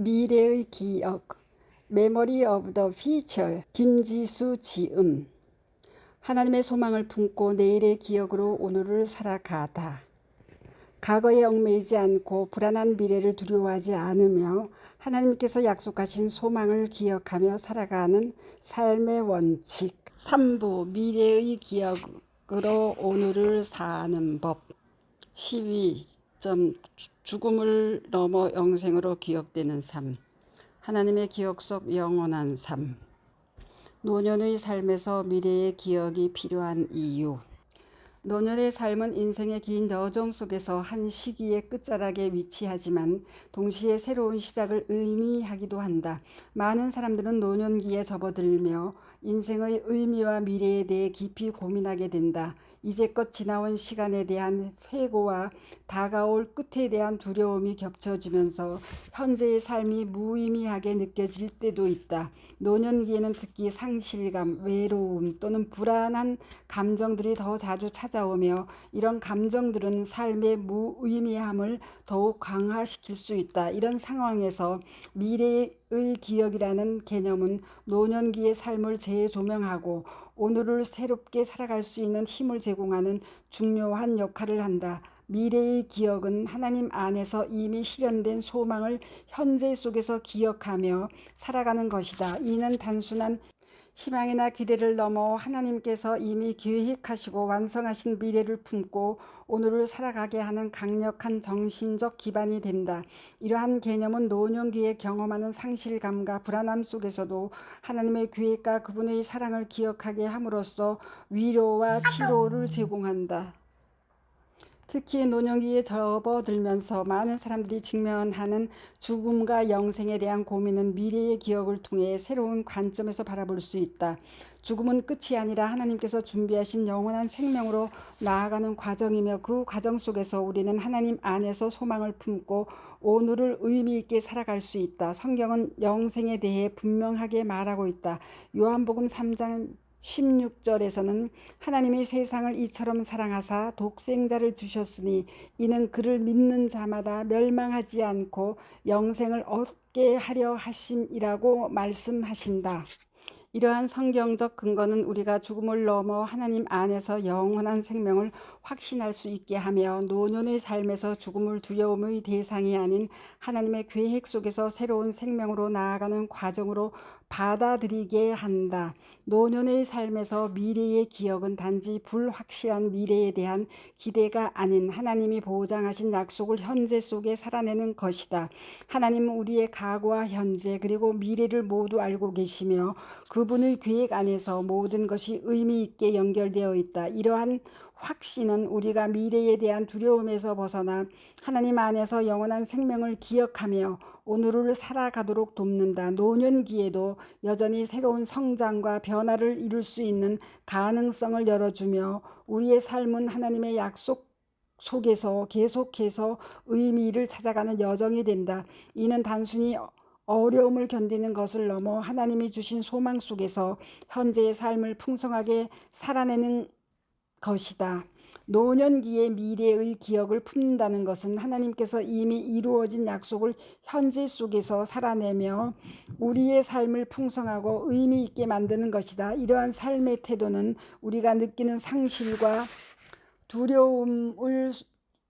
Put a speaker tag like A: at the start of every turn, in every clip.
A: 미래의 기억, 메모리 오브 더 퓨처, 김지수 지음. 하나님의 소망을 품고 내일의 기억으로 오늘을 살아가다. 과거에 얽매이지 않고 불안한 미래를 두려워하지 않으며 하나님께서 약속하신 소망을 기억하며 살아가는 삶의 원칙. 3부 미래의 기억으로 오늘을 사는 법. 12. 죽음을 넘어 영생으로 기억되는 삶. 하나님의 기억 속 영원한 삶. 노년의 삶에서 미래의 기억이 필요한 이유. 노년의 삶은 인생의 긴 여정 속에서 한 시기의 끝자락에 위치하지만 동시에 새로운 시작을 의미하기도 한다. 많은 사람들은 노년기에 접어들며 인생의 의미와 미래에 대해 깊이 고민하게 된다. 이제껏 지나온 시간에 대한 회고와 다가올 끝에 대한 두려움이 겹쳐지면서 현재의 삶이 무의미하게 느껴질 때도 있다. 노년기에는 특히 상실감, 외로움 또는 불안한 감정들이 더 자주 찾아오며 이런 감정들은 삶의 무의미함을 더욱 강화시킬 수 있다. 이런 상황에서 미래의 기억이라는 개념은 노년기의 삶을 재조명하고 오늘을 새롭게 살아갈 수 있는 힘을 제공하는 중요한 역할을 한다. 미래의 기억은 하나님 안에서 이미 실현된 소망을 현재 속에서 기억하며 살아가는 것이다. 이는 단순한 희망이나 기대를 넘어 하나님께서 이미 계획하시고 완성하신 미래를 품고 오늘을 살아가게 하는 강력한 정신적 기반이 된다. 이러한 개념은 노년기에 경험하는 상실감과 불안함 속에서도 하나님의 계획과 그분의 사랑을 기억하게 함으로써 위로와 치료를 제공한다. 특히 노년기에 접어들면서 많은 사람들이 직면하는 죽음과 영생에 대한 고민은 미래의 기억을 통해 새로운 관점에서 바라볼 수 있다. 죽음은 끝이 아니라 하나님께서 준비하신 영원한 생명으로 나아가는 과정이며 그 과정 속에서 우리는 하나님 안에서 소망을 품고 오늘을 의미 있게 살아갈 수 있다. 성경은 영생에 대해 분명하게 말하고 있다. 요한복음 3장 16절에서는 하나님이 세상을 이처럼 사랑하사 독생자를 주셨으니 이는 그를 믿는 자마다 멸망하지 않고 영생을 얻게 하려 하심이라고 말씀하신다. 이러한 성경적 근거는 우리가 죽음을 넘어 하나님 안에서 영원한 생명을 확신할 수 있게 하며 노년의 삶에서 죽음을 두려움의 대상이 아닌 하나님의 계획 속에서 새로운 생명으로 나아가는 과정으로 받아들이게 한다. 노년의 삶에서 미래의 기억은 단지 불확실한 미래에 대한 기대가 아닌 하나님이 보장하신 약속을 현재 속에 살아내는 것이다. 하나님은 우리의 과거와 현재 그리고 미래를 모두 알고 계시며 그분의 계획 안에서 모든 것이 의미 있게 연결되어 있다. 이러한 확신은 우리가 미래에 대한 두려움에서 벗어나 하나님 안에서 영원한 생명을 기억하며 오늘을 살아가도록 돕는다. 노년기에도 여전히 새로운 성장과 변화를 이룰 수 있는 가능성을 열어주며 우리의 삶은 하나님의 약속 속에서 계속해서 의미를 찾아가는 여정이 된다. 이는 단순히 어려움을 견디는 것을 넘어 하나님이 주신 소망 속에서 현재의 삶을 풍성하게 살아내는 것이다. 노년기의 미래의 기억을 품는다는 것은 하나님께서 이미 이루어진 약속을 현재 속에서 살아내며 우리의 삶을 풍성하고 의미 있게 만드는 것이다. 이러한 삶의 태도는 우리가 느끼는 상실과 두려움을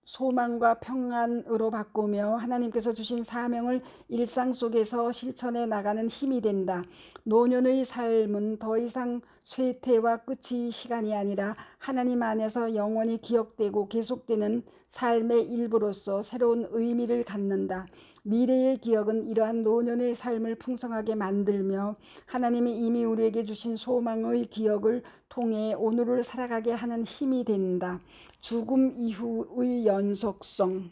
A: 소망과 평안으로 바꾸며 하나님께서 주신 사명을 일상 속에서 실천해 나가는 힘이 된다. 노년의 삶은 더 이상 쇠퇴와 끝의 시간이 아니라 하나님 안에서 영원히 기억되고 계속되는 삶의 일부로서 새로운 의미를 갖는다. 미래의 기억은 이러한 노년의 삶을 풍성하게 만들며 하나님이 이미 우리에게 주신 소망의 기억을 통해 오늘을 살아가게 하는 힘이 된다. 죽음 이후의 연속성.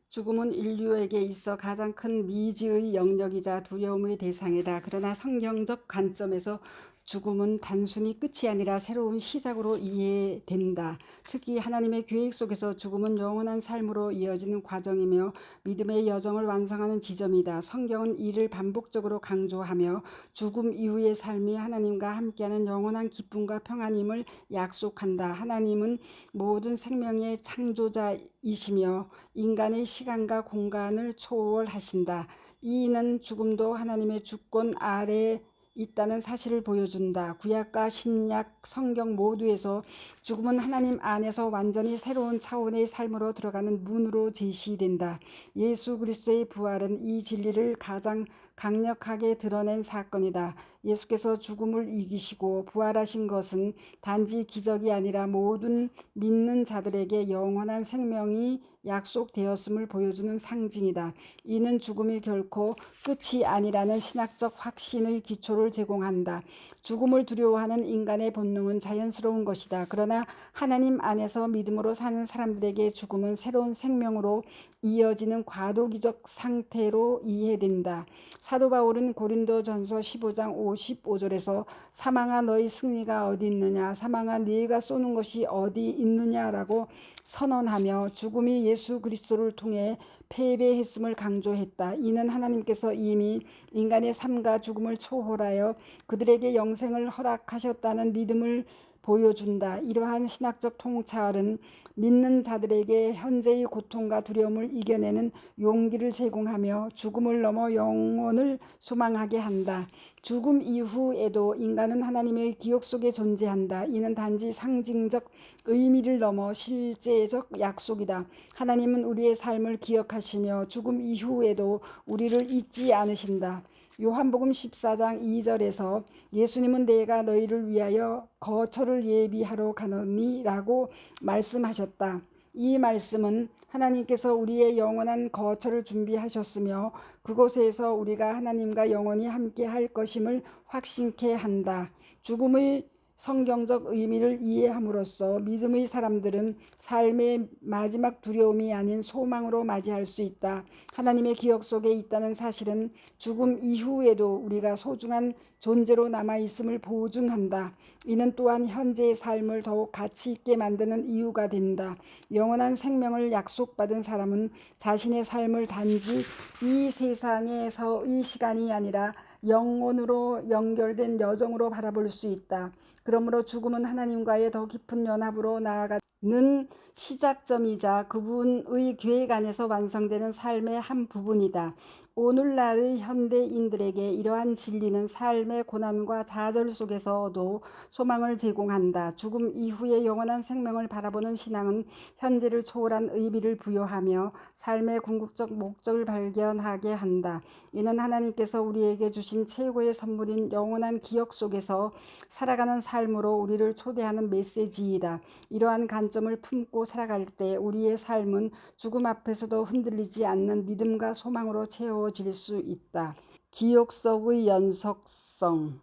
A: 죽음은 인류에게 있어 가장 큰 미지의 영역이자 두려움의 대상이다. 그러나 성경적 관점에서 죽음은 단순히 끝이 아니라 새로운 시작으로 이해된다. 특히 하나님의 계획 속에서 죽음은 영원한 삶으로 이어지는 과정이며 믿음의 여정을 완성하는 지점이다. 성경은 이를 반복적으로 강조하며 죽음 이후의 삶이 하나님과 함께하는 영원한 기쁨과 평안임을 약속한다. 하나님은 모든 생명의 창조자이시며 인간의 시간과 공간을 초월하신다. 이는 죽음도 하나님의 주권 아래 있다는 사실을 보여준다. 구약과 신약 성경 모두에서 죽음은 하나님 안에서 완전히 새로운 차원의 삶으로 들어가는 문으로 제시된다. 예수 그리스도의 부활은 이 진리를 가장 강력하게 드러낸 사건이다. 예수께서 죽음을 이기시고 부활하신 것은 단지 기적이 아니라 모든 믿는 자들에게 영원한 생명이 약속되었음을 보여주는 상징이다. 이는 죽음이 결코 끝이 아니라는 신학적 확신의 기초를 제공한다. 죽음을 두려워하는 인간의 본능은 자연스러운 것이다. 그러나 하나님 안에서 믿음으로 사는 사람들에게 죽음은 새로운 생명으로 이어지는 과도기적 상태로 이해된다. 사도 바울은 고린도전서 15장 55절에서 사망아 너희 승리가 어디 있느냐, 사망아 네가 쏘는 것이 어디 있느냐라고 선언하며 죽음이 예수 그리스도를 통해 패배했음을 강조했다. 이는 하나님께서 이미 인간의 삶과 죽음을 초월하여 그들에게 영생을 허락하셨다는 믿음을 보여준다. 이러한 신학적 통찰은 믿는 자들에게 현재의 고통과 두려움을 이겨내는 용기를 제공하며 죽음을 넘어 영원을 소망하게 한다. 죽음 이후에도 인간은 하나님의 기억 속에 존재한다. 이는 단지 상징적 의미를 넘어 실제적 약속이다. 하나님은 우리의 삶을 기억하시며 죽음 이후에도 우리를 잊지 않으신다. 요한복음 14장 2절에서 예수님은 내가 너희를 위하여 거처를 예비하러 가노니 라고 말씀하셨다. 이 말씀은 하나님께서 우리의 영원한 거처를 준비하셨으며 그곳에서 우리가 하나님과 영원히 함께 할 것임을 확신케 한다. 죽음의 성경적 의미를 이해함으로써 믿음의 사람들은 삶의 마지막 두려움이 아닌 소망으로 맞이할 수 있다. 하나님의 기억 속에 있다는 사실은 죽음 이후에도 우리가 소중한 존재로 남아있음을 보증한다. 이는 또한 현재의 삶을 더욱 가치 있게 만드는 이유가 된다. 영원한 생명을 약속받은 사람은 자신의 삶을 단지 이 세상에서의 시간이 아니라 영원으로 연결된 여정으로 바라볼 수 있다. 그러므로 죽음은 하나님과의 더 깊은 연합으로 나아가는 시작점이자 그분의 계획 안에서 완성되는 삶의 한 부분이다. 오늘날의 현대인들에게 이러한 진리는 삶의 고난과 좌절 속에서도 소망을 제공한다. 죽음 이후의 영원한 생명을 바라보는 신앙은 현재를 초월한 의미를 부여하며 삶의 궁극적 목적을 발견하게 한다. 이는 하나님께서 우리에게 주신 최고의 선물인 영원한 기억 속에서 살아가는 삶으로 우리를 초대하는 메시지이다. 이러한 관점을 품고 살아갈 때 우리의 삶은 죽음 앞에서도 흔들리지 않는 믿음과 소망으로 채워질 수 있다. 기억 속의 연속성.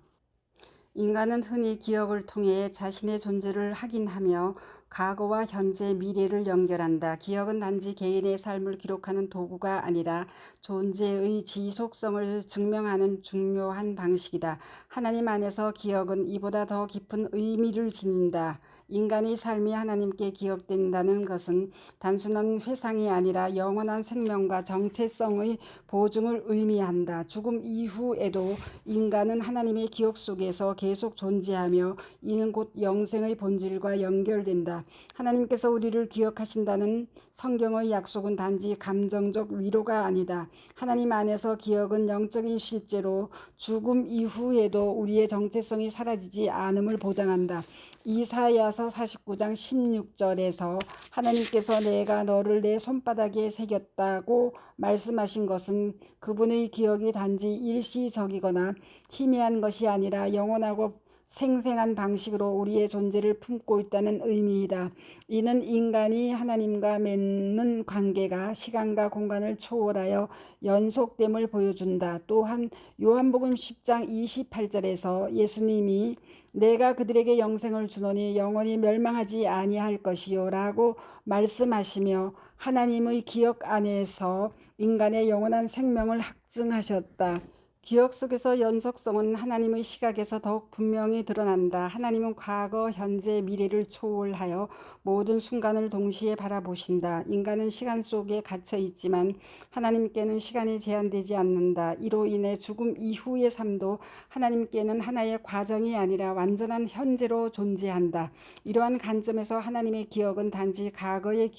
A: 인간은 흔히 기억을 통해 자신의 존재를 확인하며 과거와 현재, 미래를 연결한다. 기억은 단지 개인의 삶을 기록하는 도구가 아니라 존재의 지속성을 증명하는 중요한 방식이다. 하나님 안에서 기억은 이보다 더 깊은 의미를 지닌다. 인간의 삶이 하나님께 기억된다는 것은 단순한 회상이 아니라 영원한 생명과 정체성의 보증을 의미한다. 죽음 이후에도 인간은 하나님의 기억 속에서 계속 존재하며 이는 곧 영생의 본질과 연결된다. 하나님께서 우리를 기억하신다는 성경의 약속은 단지 감정적 위로가 아니다. 하나님 안에서 기억은 영적인 실제로 죽음 이후에도 우리의 정체성이 사라지지 않음을 보장한다. 이사야서 49장 16절에서 하나님께서 내가 너를 내 손바닥에 새겼다고 말씀하신 것은 그분의 기억이 단지 일시적이거나 희미한 것이 아니라 영원하고 생생한 방식으로 우리의 존재를 품고 있다는 의미이다. 이는 인간이 하나님과 맺는 관계가 시간과 공간을 초월하여 연속됨을 보여준다. 또한 요한복음 10장 28절에서 예수님이 내가 그들에게 영생을 주노니 영원히 멸망하지 아니할 것이요 라고 말씀하시며 하나님의 기억 안에서 인간의 영원한 생명을 확증하셨다. 기억 속에서 연속성은 하나님의 시각에서 더욱 분명히 드러난다. 하나님은 과거, 현재, 미래를 초월하여 모든 순간을 동시에 바라보신다. 인간은 시간 속에 갇혀 있지만 하나님께는 시간이 제한되지 않는다. 이로 인해 죽음 이후의 삶도 하나님께는 하나의 과정이 아니라 완전한 현재로 존재한다. 이러한 관점에서 하나님의 기억은 단지 과거의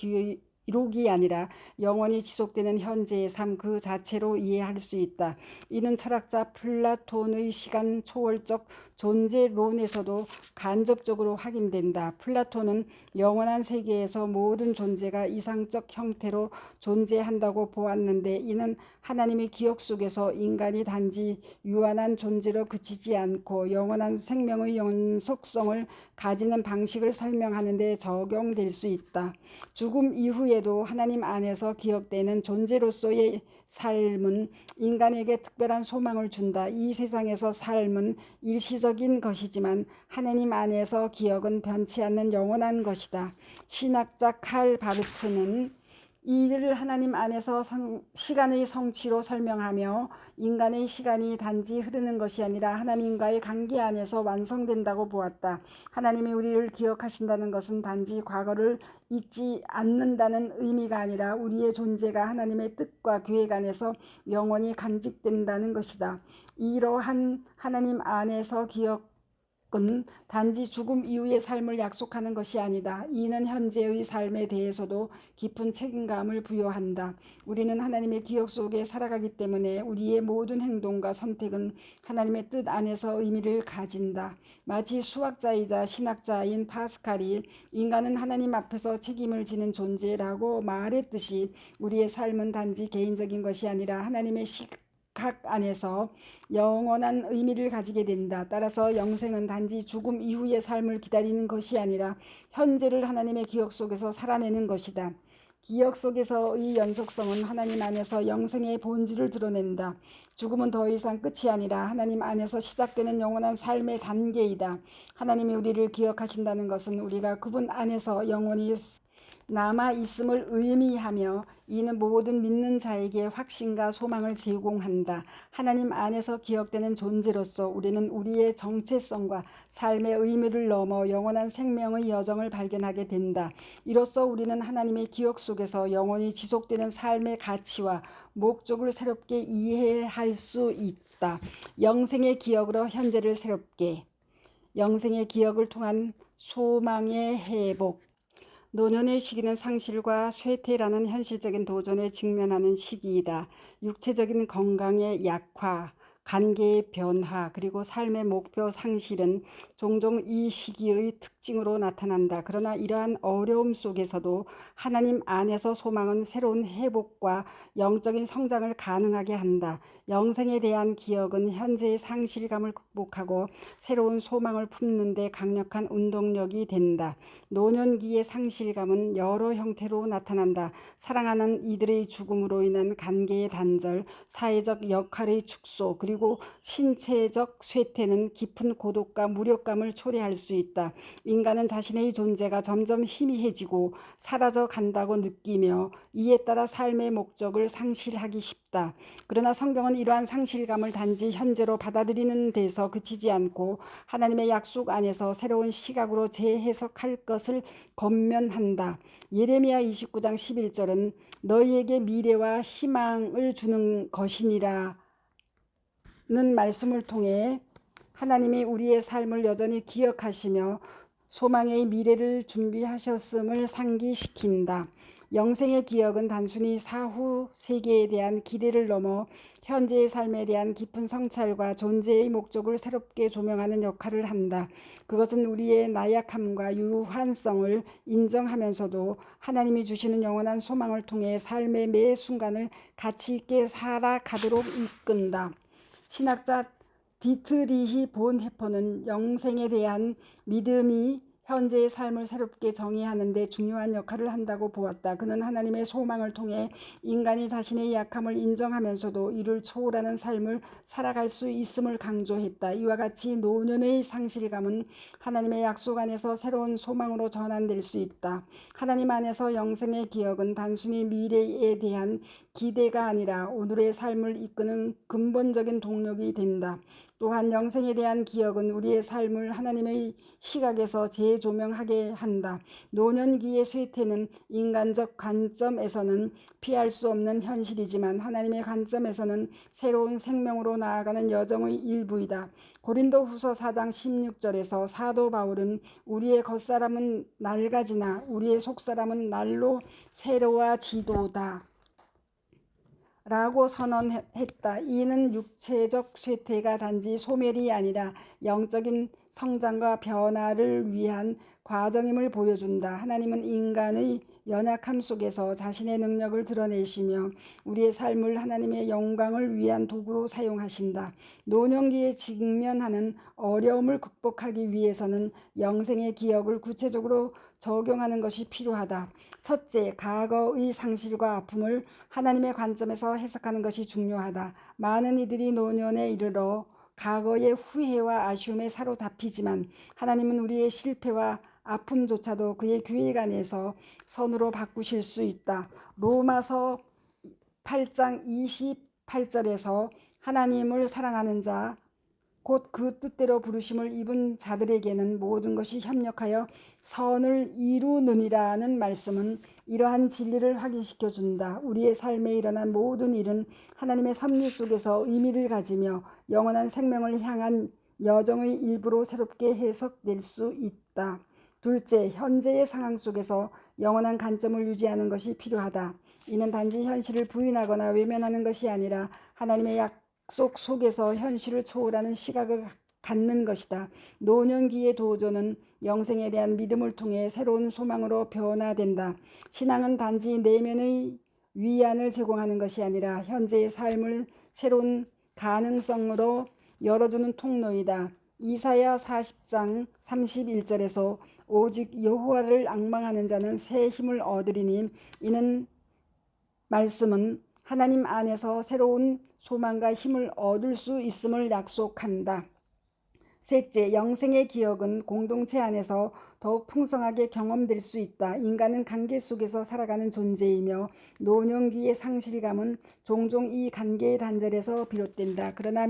A: 기록이 아니라 영원히 지속되는 현재의 삶 그 자체로 이해할 수 있다. 이는 철학자 플라톤의 시간 초월적 존재론에서도 간접적으로 확인된다. 플라톤은 영원한 세계에서 모든 존재가 이상적 형태로 존재한다고 보았는데 이는 하나님의 기억 속에서 인간이 단지 유한한 존재로 그치지 않고 영원한 생명의 연속성을 가지는 방식을 설명하는 데 적용될 수 있다. 죽음 이후에도 하나님 안에서 기억되는 존재로서의 삶은 인간에게 특별한 소망을 준다. 이 세상에서 삶은 일시적인 것이지만 하나님 안에서 기억은 변치 않는 영원한 것이다. 신학자 칼 바르트는 이를 하나님 안에서 시간의 성취로 설명하며 인간의 시간이 단지 흐르는 것이 아니라 하나님과의 관계 안에서 완성된다고 보았다. 하나님이 우리를 기억하신다는 것은 단지 과거를 잊지 않는다는 의미가 아니라 우리의 존재가 하나님의 뜻과 계획 안에서 영원히 간직된다는 것이다. 이러한 하나님 안에서 기억은 단지 죽음 이후의 삶을 약속하는 것이 아니다. 이는 현재의 삶에 대해서도 깊은 책임감을 부여한다. 우리는 하나님의 기억 속에 살아가기 때문에 우리의 모든 행동과 선택은 하나님의 뜻 안에서 의미를 가진다. 마치 수학자이자 신학자인 파스칼이 인간은 하나님 앞에서 책임을 지는 존재라고 말했듯이 우리의 삶은 단지 개인적인 것이 아니라 하나님의 각 안에서 영원한 의미를 가지게 된다. 따라서 영생은 단지 죽음 이후의 삶을 기다리는 것이 아니라 현재를 하나님의 기억 속에서 살아내는 것이다. 기억 속에서의 연속성은 하나님 안에서 영생의 본질을 드러낸다. 죽음은 더 이상 끝이 아니라 하나님 안에서 시작되는 영원한 삶의 단계이다. 하나님이 우리를 기억하신다는 것은 우리가 그분 안에서 영원히 남아있음을 의미하며 이는 모든 믿는 자에게 확신과 소망을 제공한다. 하나님 안에서 기억되는 존재로서 우리는 우리의 정체성과 삶의 의미를 넘어 영원한 생명의 여정을 발견하게 된다. 이로써 우리는 하나님의 기억 속에서 영원히 지속되는 삶의 가치와 목적을 새롭게 이해할 수 있다. 영생의 기억으로 현재를 새롭게. 영생의 기억을 통한 소망의 회복. 노년의 시기는 상실과 쇠퇴라는 현실적인 도전에 직면하는 시기이다. 육체적인 건강의 약화, 관계의 변화, 그리고 삶의 목표 상실은 종종 이 시기의 특징으로 나타난다. 그러나 이러한 어려움 속에서도 하나님 안에서 소망은 새로운 회복과 영적인 성장을 가능하게 한다. 영생에 대한 기억은 현재의 상실감을 극복하고 새로운 소망을 품는 데 강력한 운동력이 된다. 노년기의 상실감은 여러 형태로 나타난다. 사랑하는 이들의 죽음으로 인한 관계의 단절, 사회적 역할의 축소, 그리고 신체적 쇠퇴는 깊은 고독과 무력감을 초래할 수 있다. 인간은 자신의 존재가 점점 희미해지고 사라져 간다고 느끼며 이에 따라 삶의 목적을 상실하기 쉽다. 그러나 성경은 이러한 상실감을 단지 현재로 받아들이는 데서 그치지 않고 하나님의 약속 안에서 새로운 시각으로 재해석할 것을 권면한다. 예레미야 29장 11절은 너희에게 미래와 희망을 주는 것이니라 는 말씀을 통해 하나님이 우리의 삶을 여전히 기억하시며 소망의 미래를 준비하셨음을 상기시킨다. 영생의 기억은 단순히 사후 세계에 대한 기대를 넘어 현재의 삶에 대한 깊은 성찰과 존재의 목적을 새롭게 조명하는 역할을 한다. 그것은 우리의 나약함과 유한성을 인정하면서도 하나님이 주시는 영원한 소망을 통해 삶의 매 순간을 가치 있게 살아가도록 이끈다. 신학자 디트리히 본헤퍼는 영생에 대한 믿음이 현재의 삶을 새롭게 정의하는 데 중요한 역할을 한다고 보았다. 그는 하나님의 소망을 통해 인간이 자신의 약함을 인정하면서도 이를 초월하는 삶을 살아갈 수 있음을 강조했다. 이와 같이 노년의 상실감은 하나님의 약속 안에서 새로운 소망으로 전환될 수 있다. 하나님 안에서 영생의 기억은 단순히 미래에 대한 기대가 아니라 오늘의 삶을 이끄는 근본적인 동력이 된다. 또한 영생에 대한 기억은 우리의 삶을 하나님의 시각에서 재조명하게 한다. 노년기의 쇠퇴는 인간적 관점에서는 피할 수 없는 현실이지만 하나님의 관점에서는 새로운 생명으로 나아가는 여정의 일부이다. 고린도후서 4장 16절에서 사도 바울은 우리의 겉사람은 낡아지나 우리의 속사람은 날로 새로워지도다 라고 선언했다. 이는 육체적 쇠퇴가 단지 소멸이 아니라 영적인 성장과 변화를 위한 과정임을 보여준다. 하나님은 인간의 연약함 속에서 자신의 능력을 드러내시며 우리의 삶을 하나님의 영광을 위한 도구로 사용하신다. 노년기에 직면하는 어려움을 극복하기 위해서는 영생의 기억을 구체적으로 적용하는 것이 필요하다. 첫째, 과거의 상실과 아픔을 하나님의 관점에서 해석하는 것이 중요하다. 많은 이들이 노년에 이르러 과거의 후회와 아쉬움에 사로잡히지만 하나님은 우리의 실패와 아픔조차도 그의 계획 안에서 선으로 바꾸실 수 있다. 로마서 8장 28절에서 하나님을 사랑하는 자 곧 그 뜻대로 부르심을 입은 자들에게는 모든 것이 협력하여 선을 이루느니라는 말씀은 이러한 진리를 확인시켜 준다. 우리의 삶에 일어난 모든 일은 하나님의 섭리 속에서 의미를 가지며 영원한 생명을 향한 여정의 일부로 새롭게 해석될 수 있다. 둘째, 현재의 상황 속에서 영원한 관점을 유지하는 것이 필요하다. 이는 단지 현실을 부인하거나 외면하는 것이 아니라 하나님의 약속 속에서 현실을 초월하는 시각을 갖는 것이다. 노년기의 도전은 영생에 대한 믿음을 통해 새로운 소망으로 변화된다. 신앙은 단지 내면의 위안을 제공하는 것이 아니라 현재의 삶을 새로운 가능성으로 열어주는 통로이다. 이사야 40장 31절에서 오직 여호와를 앙망하는 자는 새 힘을 얻으리니 이는 말씀은 하나님 안에서 새로운 소망과 힘을 얻을 수 있음을 약속한다. 셋째, 영생의 기억은 공동체 안에서 더욱 풍성하게 경험될 수 있다. 인간은 관계 속에서 살아가는 존재이며 노년기의 상실감은 종종 이 관계의 단절에서 비롯된다. 그러나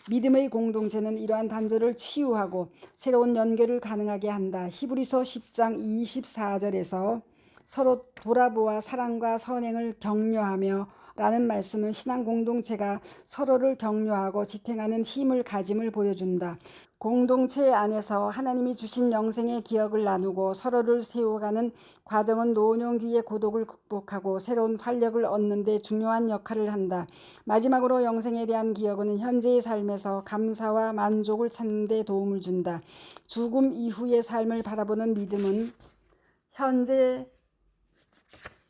A: 믿음의 공동체는 이러한 단절을 치유하고 새로운 연결을 가능하게 한다. 히브리서 10장 24절에서 서로 돌아보아 사랑과 선행을 격려하며 라는 말씀은 신앙 공동체가 서로를 격려하고 지탱하는 힘을 가짐을 보여준다. 공동체 안에서 하나님이 주신 영생의 기억을 나누고 서로를 세워가는 과정은 노년기의 고독을 극복하고 새로운 활력을 얻는 데 중요한 역할을 한다. 마지막으로 영생에 대한 기억은 현재의 삶에서 감사와 만족을 찾는 데 도움을 준다. 죽음 이후의 삶을 바라보는 믿음은 현재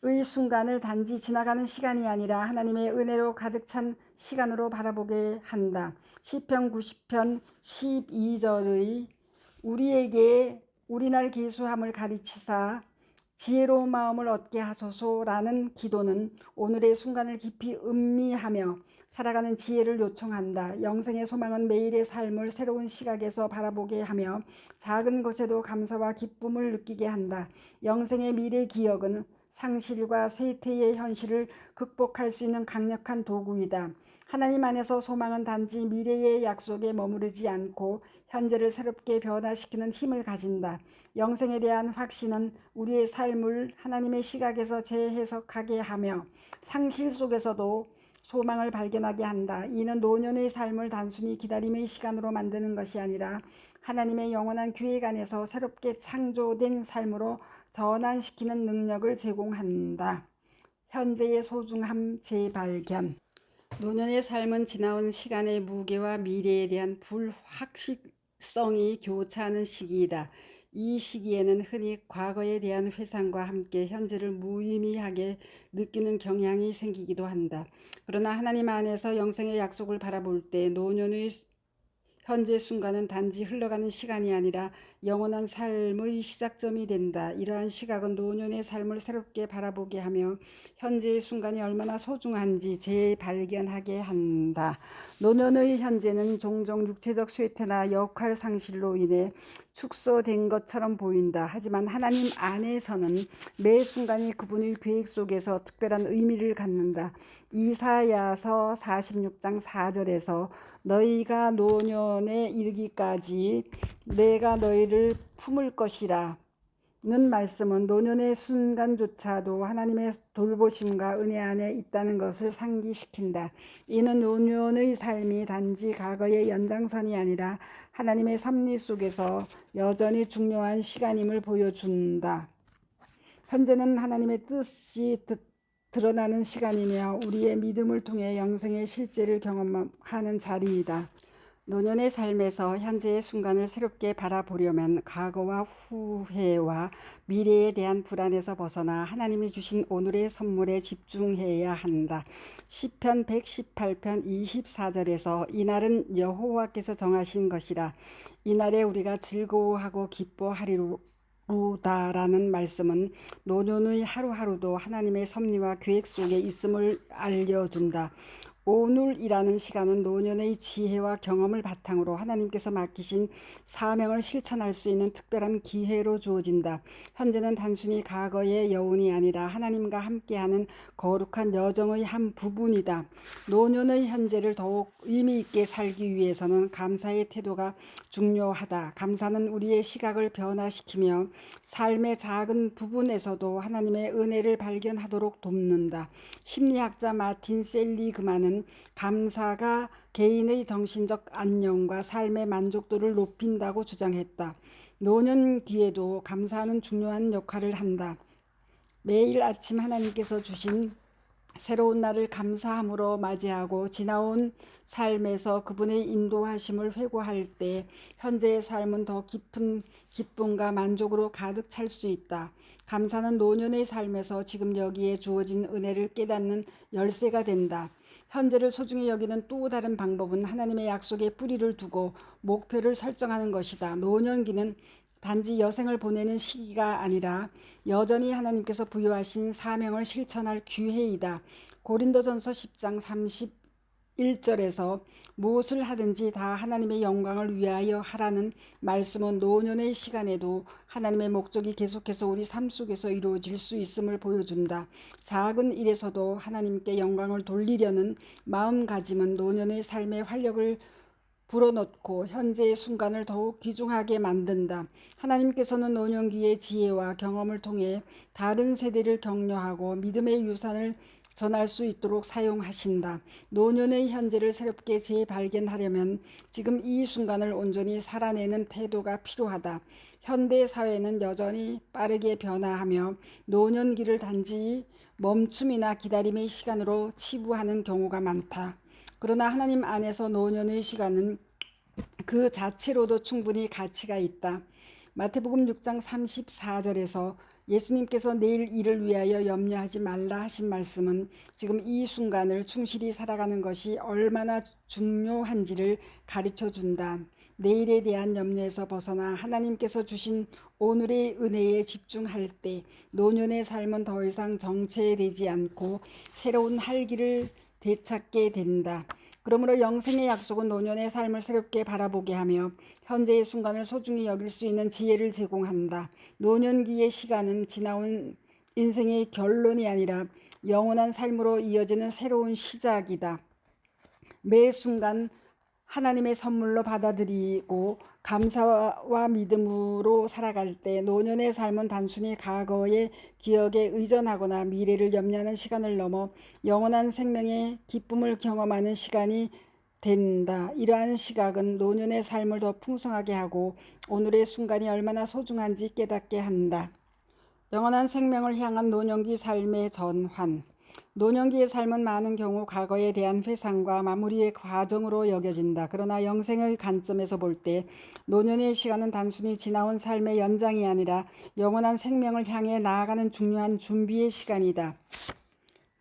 A: 의 순간을 단지 지나가는 시간이 아니라 하나님의 은혜로 가득 찬 시간으로 바라보게 한다. 시편 90편 12절의 우리에게 우리날 계수함을 가르치사 지혜로운 마음을 얻게 하소서라는 기도는 오늘의 순간을 깊이 음미하며 살아가는 지혜를 요청한다. 영생의 소망은 매일의 삶을 새로운 시각에서 바라보게 하며 작은 것에도 감사와 기쁨을 느끼게 한다. 영생의 미래 기억은 상실과 쇠퇴의 현실을 극복할 수 있는 강력한 도구이다. 하나님 안에서 소망은 단지 미래의 약속에 머무르지 않고 현재를 새롭게 변화시키는 힘을 가진다. 영생에 대한 확신은 우리의 삶을 하나님의 시각에서 재해석하게 하며 상실 속에서도 소망을 발견하게 한다. 이는 노년의 삶을 단순히 기다림의 시간으로 만드는 것이 아니라 하나님의 영원한 계획 안에서 새롭게 창조된 삶으로 전환시키는 능력을 제공한다. 현재의 소중함 재발견. 노년의 삶은 지나온 시간의 무게와 미래에 대한 불확실성이 교차하는 시기이다. 이 시기에는 흔히 과거에 대한 회상과 함께 현재를 무의미하게 느끼는 경향이 생기기도 한다. 그러나 하나님 안에서 영생의 약속을 바라볼 때 노년의 현재 순간은 단지 흘러가는 시간이 아니라 영원한 삶의 시작점이 된다. 이러한 시각은 노년의 삶을 새롭게 바라보게 하며 현재의 순간이 얼마나 소중한지 재발견하게 한다. 노년의 현재는 종종 육체적 쇠퇴나 역할 상실로 인해 축소된 것처럼 보인다. 하지만 하나님 안에서는 매 순간이 그분의 계획 속에서 특별한 의미를 갖는다. 이사야서 46장 4절에서 너희가 노년에 이르기까지 내가 너희를 품을 것이라 는 말씀은 노년의 순간조차도 하나님의 돌보심과 은혜 안에 있다는 것을 상기시킨다. 이는 노년의 삶이 단지 과거의 연장선이 아니라 하나님의 섭리 속에서 여전히 중요한 시간임을 보여준다. 현재는 하나님의 뜻이 드러나는 시간이며 우리의 믿음을 통해 영생의 실제를 경험하는 자리이다. 노년의 삶에서 현재의 순간을 새롭게 바라보려면 과거와 후회와 미래에 대한 불안에서 벗어나 하나님이 주신 오늘의 선물에 집중해야 한다. 시편 118편 24절에서 이날은 여호와께서 정하신 것이라 이날에 우리가 즐거워하고 기뻐하리로다라는 말씀은 노년의 하루하루도 하나님의 섭리와 계획 속에 있음을 알려준다. 오늘이라는 시간은 노년의 지혜와 경험을 바탕으로 하나님께서 맡기신 사명을 실천할 수 있는 특별한 기회로 주어진다. 현재는 단순히 과거의 여운이 아니라 하나님과 함께하는 거룩한 여정의 한 부분이다. 노년의 현재를 더욱 의미 있게 살기 위해서는 감사의 태도가 중요하다. 감사는 우리의 시각을 변화시키며 삶의 작은 부분에서도 하나님의 은혜를 발견하도록 돕는다. 심리학자 마틴 셀리그만은 감사가 개인의 정신적 안녕과 삶의 만족도를 높인다고 주장했다. 노년기에도 감사하는 중요한 역할을 한다. 매일 아침 하나님께서 주신 새로운 날을 감사함으로 맞이하고 지나온 삶에서 그분의 인도하심을 회고할 때 현재의 삶은 더 깊은 기쁨과 만족으로 가득 찰 수 있다. 감사는 노년의 삶에서 지금 여기에 주어진 은혜를 깨닫는 열쇠가 된다. 현재를 소중히 여기는 또 다른 방법은 하나님의 약속에 뿌리를 두고 목표를 설정하는 것이다. 노년기는 단지 여생을 보내는 시기가 아니라 여전히 하나님께서 부여하신 사명을 실천할 기회이다. 고린도전서 10장 31절에서 무엇을 하든지 다 하나님의 영광을 위하여 하라는 말씀은 노년의 시간에도 하나님의 목적이 계속해서 우리 삶 속에서 이루어질 수 있음을 보여준다. 작은 일에서도 하나님께 영광을 돌리려는 마음가짐은 노년의 삶의 활력을 불어넣고 현재의 순간을 더욱 귀중하게 만든다. 하나님께서는 노년기의 지혜와 경험을 통해 다른 세대를 격려하고 믿음의 유산을 전할 수 있도록 사용하신다. 노년의 현재를 새롭게 재발견하려면 지금 이 순간을 온전히 살아내는 태도가 필요하다. 현대 사회는 여전히 빠르게 변화하며 노년기를 단지 멈춤이나 기다림의 시간으로 치부하는 경우가 많다. 그러나 하나님 안에서 노년의 시간은 그 자체로도 충분히 가치가 있다. 마태복음 6장 34절에서 예수님께서 내일 일을 위하여 염려하지 말라 하신 말씀은 지금 이 순간을 충실히 살아가는 것이 얼마나 중요한지를 가르쳐 준다. 내일에 대한 염려에서 벗어나 하나님께서 주신 오늘의 은혜에 집중할 때 노년의 삶은 더 이상 정체되지 않고 새로운 활기를 되찾게 된다. 그러므로 영생의 약속은 노년의 삶을 새롭게 바라보게 하며 현재의 순간을 소중히 여길 수 있는 지혜를 제공한다. 노년기의 시간은 지나온 인생의 결론이 아니라 영원한 삶으로 이어지는 새로운 시작이다. 매 순간 하나님의 선물로 받아들이고 감사와 믿음으로 살아갈 때 노년의 삶은 단순히 과거의 기억에 의존하거나 미래를 염려하는 시간을 넘어 영원한 생명의 기쁨을 경험하는 시간이 된다. 이러한 시각은 노년의 삶을 더 풍성하게 하고 오늘의 순간이 얼마나 소중한지 깨닫게 한다. 영원한 생명을 향한 노년기 삶의 전환. 노년기의 삶은 많은 경우 과거에 대한 회상과 마무리의 과정으로 여겨진다. 그러나 영생의 관점에서 볼 때 노년의 시간은 단순히 지나온 삶의 연장이 아니라 영원한 생명을 향해 나아가는 중요한 준비의 시간이다.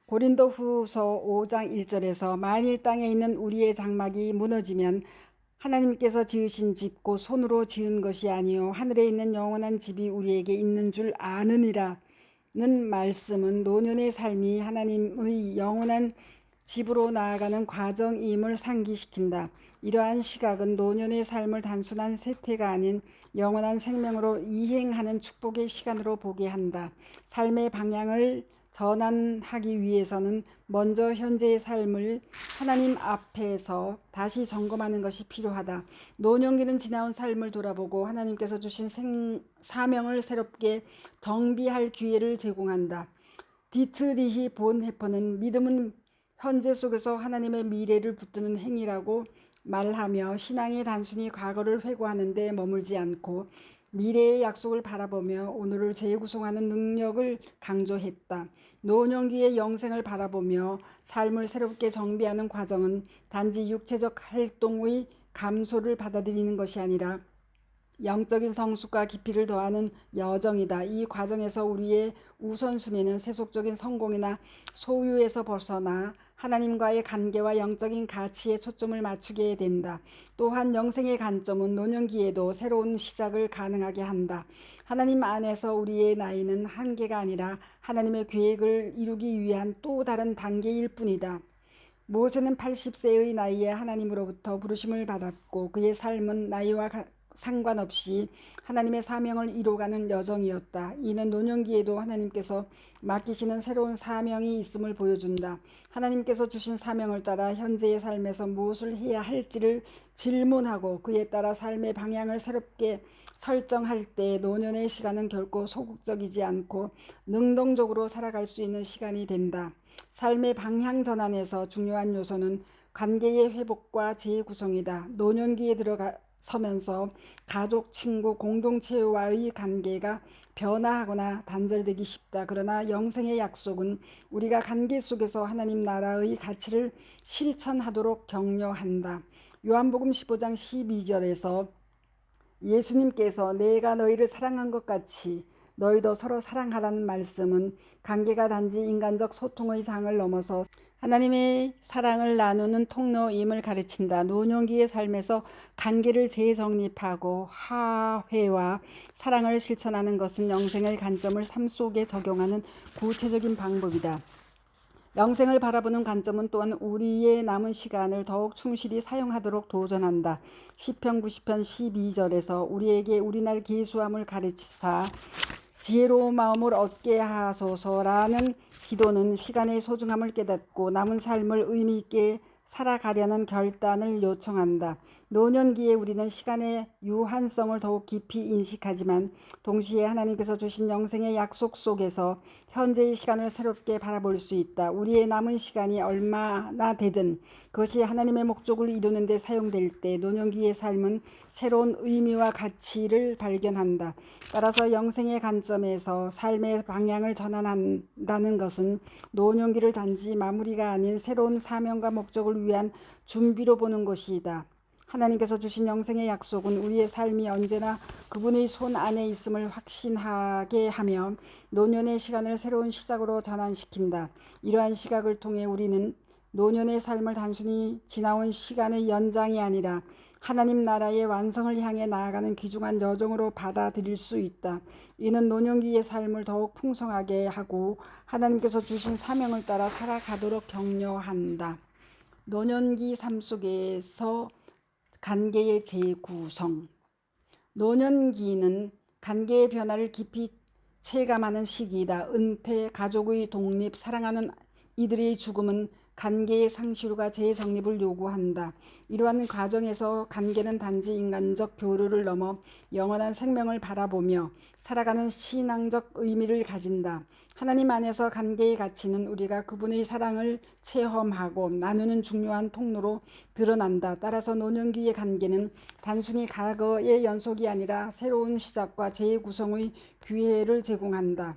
A: 고린도후서 5장 1절에서 만일 땅에 있는 우리의 장막이 무너지면 하나님께서 지으신 집 곧 손으로 지은 것이 아니요 하늘에 있는 영원한 집이 우리에게 있는 줄 아느니라 는 말씀은 노년의 삶이 하나님의 영원한 집으로 나아가는 과정임을 상기시킨다. 이러한 시각은 노년의 삶을 단순한 세태가 아닌 영원한 생명으로 이행하는 축복의 시간으로 보게 한다. 삶의 방향을 전환하기 위해서는 먼저 현재의 삶을 하나님 앞에서 다시 점검하는 것이 필요하다. 노년기는 지나온 삶을 돌아보고 하나님께서 주신 사명을 새롭게 정비할 기회를 제공한다. 디트리히 본헤퍼는 믿음은 현재 속에서 하나님의 미래를 붙드는 행위라고 말하며 신앙이 단순히 과거를 회고하는 데 머물지 않고 미래의 약속을 바라보며 오늘을 재구성하는 능력을 강조했다. 노년기의 영생을 바라보며 삶을 새롭게 정비하는 과정은 단지 육체적 활동의 감소를 받아들이는 것이 아니라 영적인 성숙과 깊이를 더하는 여정이다. 이 과정에서 우리의 우선순위는 세속적인 성공이나 소유에서 벗어나 하나님과의 관계와 영적인 가치에 초점을 맞추게 된다. 또한 영생의 관점은 노년기에도 새로운 시작을 가능하게 한다. 하나님 안에서 우리의 나이는 한계가 아니라 하나님의 계획을 이루기 위한 또 다른 단계일 뿐이다. 모세는 80세의 나이에 하나님으로부터 부르심을 받았고 그의 삶은 나이와 상관없이 하나님의 사명을 이뤄가는 여정이었다. 이는 노년기에도 하나님께서 맡기시는 새로운 사명이 있음을 보여준다. 하나님께서 주신 사명을 따라 현재의 삶에서 무엇을 해야 할지를 질문하고 그에 따라 삶의 방향을 새롭게 설정할 때 노년의 시간은 결코 소극적이지 않고 능동적으로 살아갈 수 있는 시간이 된다. 삶의 방향 전환에서 중요한 요소는 관계의 회복과 재구성이다. 노년기에 들어서면서 가족, 친구, 공동체와의 관계가 변화하거나 단절되기 쉽다. 그러나 영생의 약속은 우리가 관계 속에서 하나님 나라의 가치를 실천하도록 격려한다. 요한복음 15장 12절에서 예수님께서 내가 너희를 사랑한 것 같이 너희도 서로 사랑하라는 말씀은 관계가 단지 인간적 소통의 장을 넘어서 하나님의 사랑을 나누는 통로임을 가르친다. 노년기의 삶에서 관계를 재정립하고 화해와 사랑을 실천하는 것은 영생의 관점을 삶 속에 적용하는 구체적인 방법이다. 영생을 바라보는 관점은 또한 우리의 남은 시간을 더욱 충실히 사용하도록 도전한다. 시편 90편 12절에서 우리에게 우리날 계수함을 가르치사 지혜로운 마음을 얻게 하소서라는 기도는 시간의 소중함을 깨닫고 남은 삶을 의미 있게 살아가려는 결단을 요청한다. 노년기에 우리는 시간의 유한성을 더욱 깊이 인식하지만 동시에 하나님께서 주신 영생의 약속 속에서 현재의 시간을 새롭게 바라볼 수 있다. 우리의 남은 시간이 얼마나 되든 그것이 하나님의 목적을 이루는 데 사용될 때 노년기의 삶은 새로운 의미와 가치를 발견한다. 따라서 영생의 관점에서 삶의 방향을 전환한다는 것은 노년기를 단지 마무리가 아닌 새로운 사명과 목적을 위한 준비로 보는 것이다. 하나님께서 주신 영생의 약속은 우리의 삶이 언제나 그분의 손 안에 있음을 확신하게 하며 노년의 시간을 새로운 시작으로 전환시킨다. 이러한 시각을 통해 우리는 노년의 삶을 단순히 지나온 시간의 연장이 아니라 하나님 나라의 완성을 향해 나아가는 귀중한 여정으로 받아들일 수 있다. 이는 노년기의 삶을 더욱 풍성하게 하고 하나님께서 주신 사명을 따라 살아가도록 격려한다. 노년기 삶 속에서 관계의 재구성. 노년기는 관계의 변화를 깊이 체감하는 시기이다. 은퇴, 가족의 독립, 사랑하는 이들의 죽음은 관계의 상실과 재정립을 요구한다. 이러한 과정에서 관계는 단지 인간적 교류를 넘어 영원한 생명을 바라보며 살아가는 신앙적 의미를 가진다. 하나님 안에서 관계의 가치는 우리가 그분의 사랑을 체험하고 나누는 중요한 통로로 드러난다. 따라서 노년기의 관계는 단순히 과거의 연속이 아니라 새로운 시작과 재구성의 기회를 제공한다.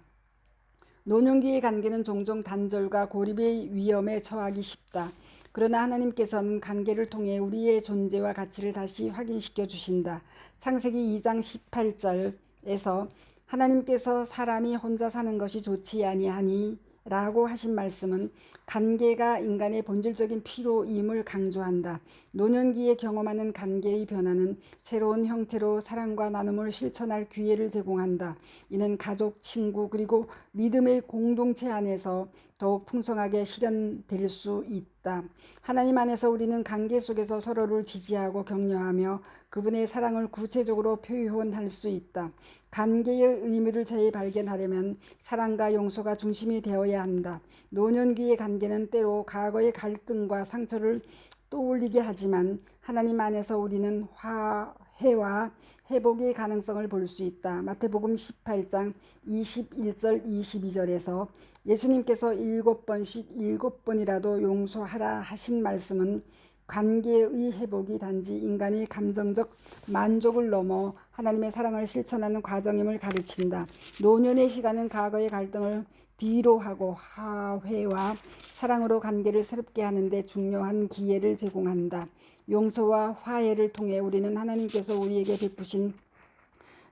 A: 노년기의 관계는 종종 단절과 고립의 위험에 처하기 쉽다. 그러나 하나님께서는 관계를 통해 우리의 존재와 가치를 다시 확인시켜 주신다. 창세기 2장 18절에서 하나님께서 사람이 혼자 사는 것이 좋지 아니하니 라고 하신 말씀은 관계가 인간의 본질적인 필요임을 강조한다. 노년기에 경험하는 관계의 변화는 새로운 형태로 사랑과 나눔을 실천할 기회를 제공한다. 이는 가족, 친구 그리고 믿음의 공동체 안에서 더욱 풍성하게 실현될 수 있다. 하나님 안에서 우리는 관계 속에서 서로를 지지하고 격려하며 그분의 사랑을 구체적으로 표현할 수 있다. 관계의 의미를 재발견하려면 사랑과 용서가 중심이 되어야 한다. 노년기의 관계는 때로 과거의 갈등과 상처를 떠올리게 하지만 하나님 안에서 우리는 화해와 회복의 가능성을 볼 수 있다. 마태복음 18장 21절 22절에서 예수님께서 7번씩 7번이라도 용서하라 하신 말씀은 관계의 회복이 단지 인간의 감정적 만족을 넘어 하나님의 사랑을 실천하는 과정임을 가르친다. 노년의 시간은 과거의 갈등을 뒤로 하고 화해와 사랑으로 관계를 새롭게 하는 데 중요한 기회를 제공한다. 용서와 화해를 통해 우리는 하나님께서 우리에게 베푸신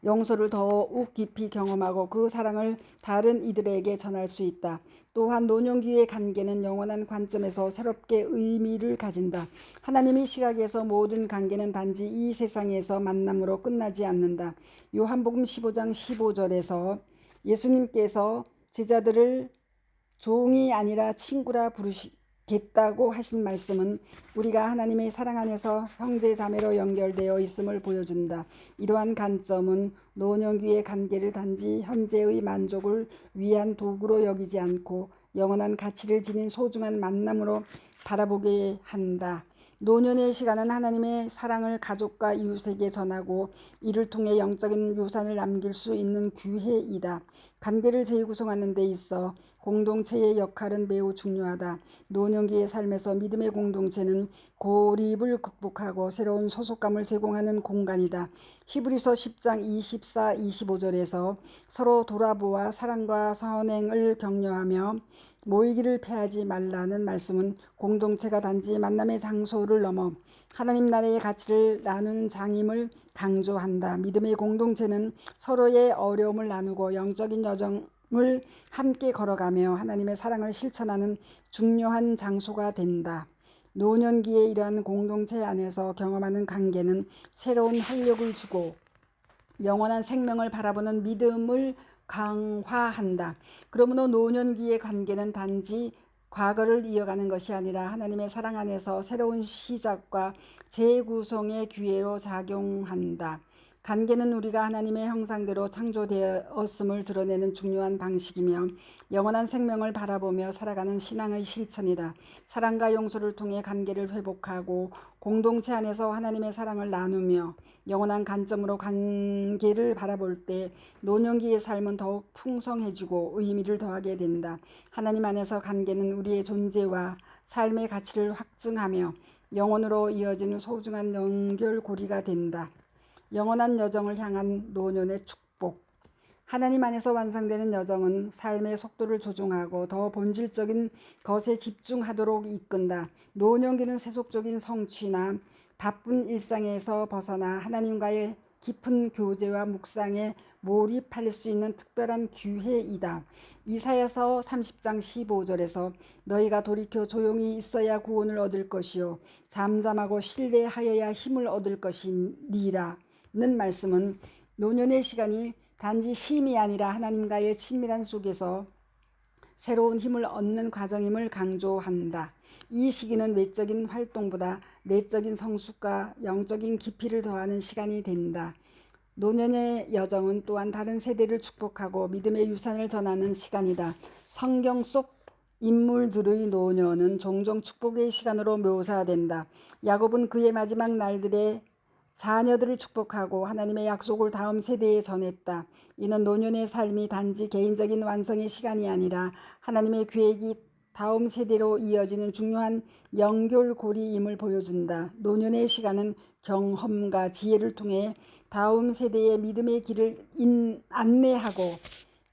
A: 용서를 더욱 깊이 경험하고 그 사랑을 다른 이들에게 전할 수 있다. 또한 노년기의 관계는 영원한 관점에서 새롭게 의미를 가진다. 하나님의 시각에서 모든 관계는 단지 이 세상에서 만남으로 끝나지 않는다. 요한복음 15장 15절에서 예수님께서 제자들을 종이 아니라 친구라 부르시겠다고 하신 말씀은 우리가 하나님의 사랑 안에서 형제 자매로 연결되어 있음을 보여준다. 이러한 관점은 노년기의 관계를 단지 현재의 만족을 위한 도구로 여기지 않고 영원한 가치를 지닌 소중한 만남으로 바라보게 한다. 노년의 시간은 하나님의 사랑을 가족과 이웃에게 전하고 이를 통해 영적인 유산을 남길 수 있는 기회이다. 관계를 재구성하는 데 있어 공동체의 역할은 매우 중요하다. 노년기의 삶에서 믿음의 공동체는 고립을 극복하고 새로운 소속감을 제공하는 공간이다. 히브리서 10장 24, 25절에서 서로 돌아보아 사랑과 선행을 격려하며 모이기를 패하지 말라는 말씀은 공동체가 단지 만남의 장소를 넘어 하나님 나라의 가치를 나누는 장임을 강조한다. 믿음의 공동체는 서로의 어려움을 나누고 영적인 여정을 함께 걸어가며 하나님의 사랑을 실천하는 중요한 장소가 된다. 노년기에 이러한 공동체 안에서 경험하는 관계는 새로운 활력을 주고 영원한 생명을 바라보는 믿음을 강화한다. 그러므로 노년기의 관계는 단지 과거를 이어가는 것이 아니라 하나님의 사랑 안에서 새로운 시작과 재구성의 기회로 작용한다. 관계는 우리가 하나님의 형상대로 창조되었음을 드러내는 중요한 방식이며 영원한 생명을 바라보며 살아가는 신앙의 실천이다. 사랑과 용서를 통해 관계를 회복하고 공동체 안에서 하나님의 사랑을 나누며 영원한 관점으로 관계를 바라볼 때 노년기의 삶은 더욱 풍성해지고 의미를 더하게 된다. 하나님 안에서 관계는 우리의 존재와 삶의 가치를 확증하며 영원으로 이어지는 소중한 연결고리가 된다. 영원한 여정을 향한 노년의 축복. 하나님 안에서 완성되는 여정은 삶의 속도를 조종하고 더 본질적인 것에 집중하도록 이끈다. 노년기는 세속적인 성취나 바쁜 일상에서 벗어나 하나님과의 깊은 교제와 묵상에 몰입할 수 있는 특별한 기회이다. 이사야서 30장 15절에서 너희가 돌이켜 조용히 있어야 구원을 얻을 것이요 잠잠하고 신뢰하여야 힘을 얻을 것이니라 는 말씀은 노년의 시간이 단지 쉼이 아니라 하나님과의 친밀한 속에서 새로운 힘을 얻는 과정임을 강조한다. 이 시기는 외적인 활동보다 내적인 성숙과 영적인 깊이를 더하는 시간이 된다. 노년의 여정은 또한 다른 세대를 축복하고 믿음의 유산을 전하는 시간이다. 성경 속 인물들의 노년은 종종 축복의 시간으로 묘사된다. 야곱은 그의 마지막 날들에 자녀들을 축복하고 하나님의 약속을 다음 세대에 전했다. 이는 노년의 삶이 단지 개인적인 완성의 시간이 아니라 하나님의 계획이 다음 세대로 이어지는 중요한 연결고리임을 보여준다. 노년의 시간은 경험과 지혜를 통해 다음 세대의 믿음의 길을 안내하고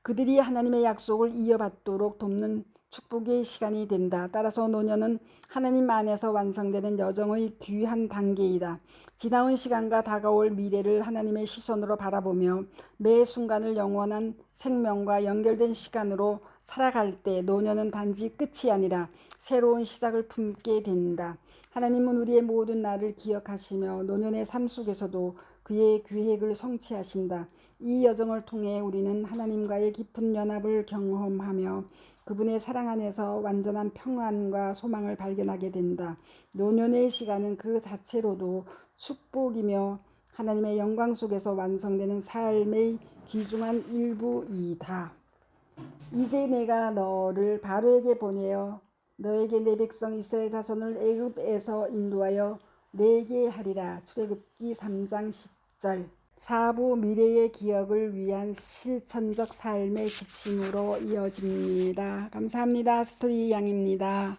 A: 그들이 하나님의 약속을 이어받도록 돕는 축복의 시간이 된다. 따라서 노년은 하나님 안에서 완성되는 여정의 귀한 단계이다. 지나온 시간과 다가올 미래를 하나님의 시선으로 바라보며 매 순간을 영원한 생명과 연결된 시간으로 살아갈 때 노년은 단지 끝이 아니라 새로운 시작을 품게 된다. 하나님은 우리의 모든 날을 기억하시며 노년의 삶 속에서도 그의 계획을 성취하신다. 이 여정을 통해 우리는 하나님과의 깊은 연합을 경험하며 그분의 사랑 안에서 완전한 평안과 소망을 발견하게 된다. 노년의 시간은 그 자체로도 축복이며 하나님의 영광 속에서 완성되는 삶의 귀중한 일부이다. 이제 내가 너를 바로에게 보내어 너에게 내 백성 이스라엘 자손을 애굽에서 인도하여 내게 하리라. 출애굽기 3장 10절. 사부 미래의 기억을 위한 실천적 삶의 지침으로 이어집니다. 감사합니다. 스토리 양입니다.